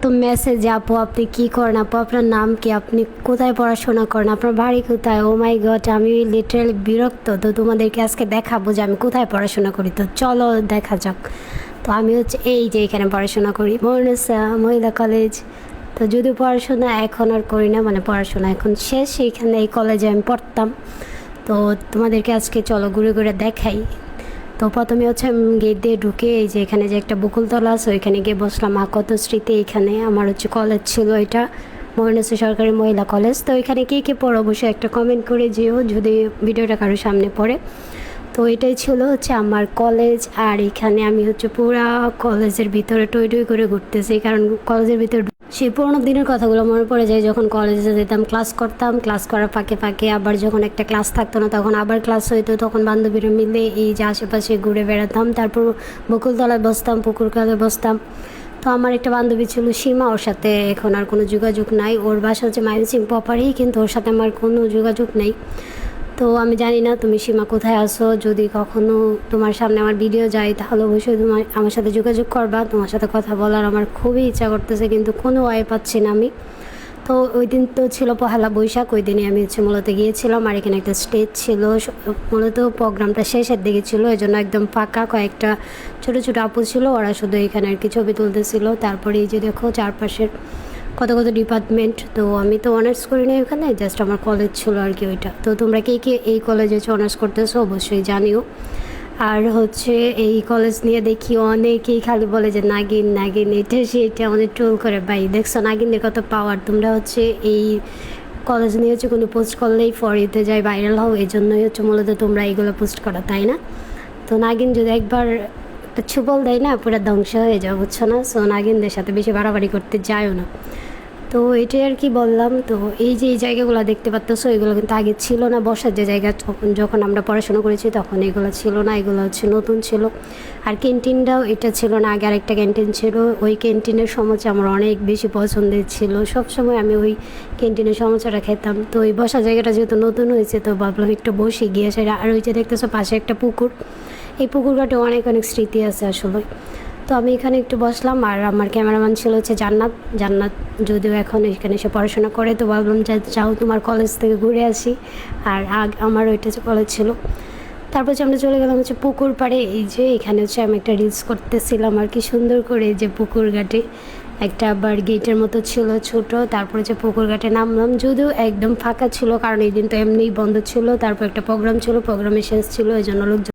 তো মেসেজ, আপু আপনি কী করেন, আপু আপনার নাম কি, আপনি কোথায় পড়াশোনা করেন, আপনার বাড়ি কোথায়। ও মাই গড, আমি লিটারালি বিরক্ত। তো তোমাদেরকে আজকে দেখাবো যে আমি কোথায় পড়াশোনা করি। তো চলো দেখা যাক। তো আমি হচ্ছে এই যে এখানে পড়াশোনা করি, মৌনসা মহিলা কলেজ। তো যদিও পড়াশোনা এখন আর করি না, মানে পড়াশোনা এখন শেষ। এইখানে এই কলেজে আমি পড়তাম। তো তোমাদেরকে আজকে চলো ঘুরে ঘুরে দেখাই। তো প্রথমে হচ্ছে গেট দিয়ে ঢুকে এই যে এখানে যে একটা বকুলতলা আছে ওইখানে গিয়ে বসলাম। কত স্মৃতি। এখানে আমার হচ্ছে কলেজ ছিল, এটা মহিলা সরকারি মহিলা কলেজ। তো এখানে কে কে পড়ো অবশ্যই একটা কমেন্ট করে যেও যদি ভিডিওটা কারোর সামনে পড়ে। তো এটাই ছিল হচ্ছে আমার কলেজ। আর এখানে আমি হচ্ছে পুরা কলেজের ভিতরে টই টই করে ঘুরতেছি, কারণ কলেজের ভিতরে সেই পুরোনো দিনের কথাগুলো মনে পড়ে যায়। যখন কলেজে যেতাম, ক্লাস করতাম, ক্লাস করার ফাঁকে ফাঁকে আবার যখন একটা ক্লাস থাকতো না তখন আবার ক্লাস হইতো, তখন বান্ধবীরা মিলে এই যে আশেপাশে ঘুরে বেড়াতাম। তারপর বকুলতলায় বসতাম, পুকুরকালে বসতাম। তো আমার একটা বান্ধবী ছিল সীমা, ওর সাথে এখন আর কোনো যোগাযোগ নাই। ওর বাসা হচ্ছে ময়মনসিং প্রপারেই, কিন্তু ওর সাথে আমার কোনো যোগাযোগ নেই। তো আমি জানি না তুমি সীমা কোথায় আসো। যদি কখনো তোমার সামনে আমার ভিডিও যায় তাহলে অবশ্যই তোমার আমার সাথে যোগাযোগ করবা। তোমার সাথে কথা বলার আমার খুবই ইচ্ছা করতেছে, কিন্তু কোনো ওয়ে পাচ্ছি না আমি। তো ওই দিন তো ছিল পহেলা বৈশাখ, ওই দিনে আমি হচ্ছে মূলত গিয়েছিলাম। আর এখানে একটা স্টেজ ছিল, মূলত প্রোগ্রামটা শেষের দিকে ছিল, এই জন্য একদম ফাঁকা। কয়েকটা ছোটো ছোটো আপু ছিল, ওরা শুধু এখানে আর কি ছবি তুলতেছিল। তারপরে এই যে দেখো চারপাশের কত কত ডিপার্টমেন্ট। তো আমি তো অনার্স করি না এখানে, জাস্ট আমার কলেজ ছিল আর কি ওইটা। তো তোমরা কে কে এই কলেজে অনার্স করতেছো অবশ্যই জানিও। আর হচ্ছে এই কলেজ নিয়ে দেখি অনেকেই খালি বলে যে নাগিন নাগিন, এটা সেটা অনেক ট্রোল করে। ভাই দেখছো নাগিনদের কত পাওয়ার। তোমরা হচ্ছে এই কলেজ নিয়ে হচ্ছে কোনো পোস্ট করলেই ফর ইতে যায়, ভাইরাল হও, এই জন্যই হচ্ছে মূলত তোমরা এইগুলো পোস্ট করো, তাই না? তো নাগিন যদি একবার একটা ছুবল দেয় না, পুরো ধ্বংস হয়ে যাও, বুঝছো না? সো নাগিনদের সাথে বেশি বাড়াবাড়ি করতে যায়ও না। তো এটাই আর কি বললাম। তো এই যে এই জায়গাগুলো দেখতে পাচ্তেছো, এগুলো কিন্তু আগে ছিল না। বসার যে জায়গা যখন আমরা পড়াশোনা করেছি তখন এগুলো ছিল না, এগুলো হচ্ছে নতুন ছিল। আর ক্যান্টিনটাও এটা ছিল না, আগে আরেকটা ক্যান্টিন ছিল। ওই ক্যান্টিনের সমোসা আমার অনেক বেশি পছন্দের ছিল, সবসময় আমি ওই ক্যান্টিনের সমোসাটা খেতাম। তো ওই বসার জায়গাটা যেহেতু নতুন হয়েছে তো ভাবলাম একটু বসে গিয়ে সেটা। আর ওই যে দেখতেছো পাশে একটা পুকুর, এই পুকুর ঘাটে অনেক অনেক স্মৃতি আছে আসলে। তো আমি এখানে একটু বসলাম। আর আমার ক্যামেরাম্যান ছিল হচ্ছে জান্নাত। জান্নাত যদিও এখন এখানে এসে পড়াশোনা করে, তো ভাবলাম যে যাও তোমার কলেজ থেকে ঘুরে আসি। আর আমার ওইটা কলেজ ছিল। তারপর হচ্ছে আমরা চলে গেলাম হচ্ছে পুকুর পাড়ে। এই যে এখানে হচ্ছে আমি একটা রিলস করতেছিলাম আর কি সুন্দর করে, যে পুকুর ঘাটে একটা আবার গেটের মতো ছিল ছোট। তারপর হচ্ছে পুকুর ঘাটে নামলাম, যদিও একদম ফাঁকা ছিল, কারণ এই দিন তো এমনিই বন্ধ ছিল। তারপর একটা প্রোগ্রাম ছিল, প্রোগ্রামে শেষ ছিল, এই জন্য লোকজন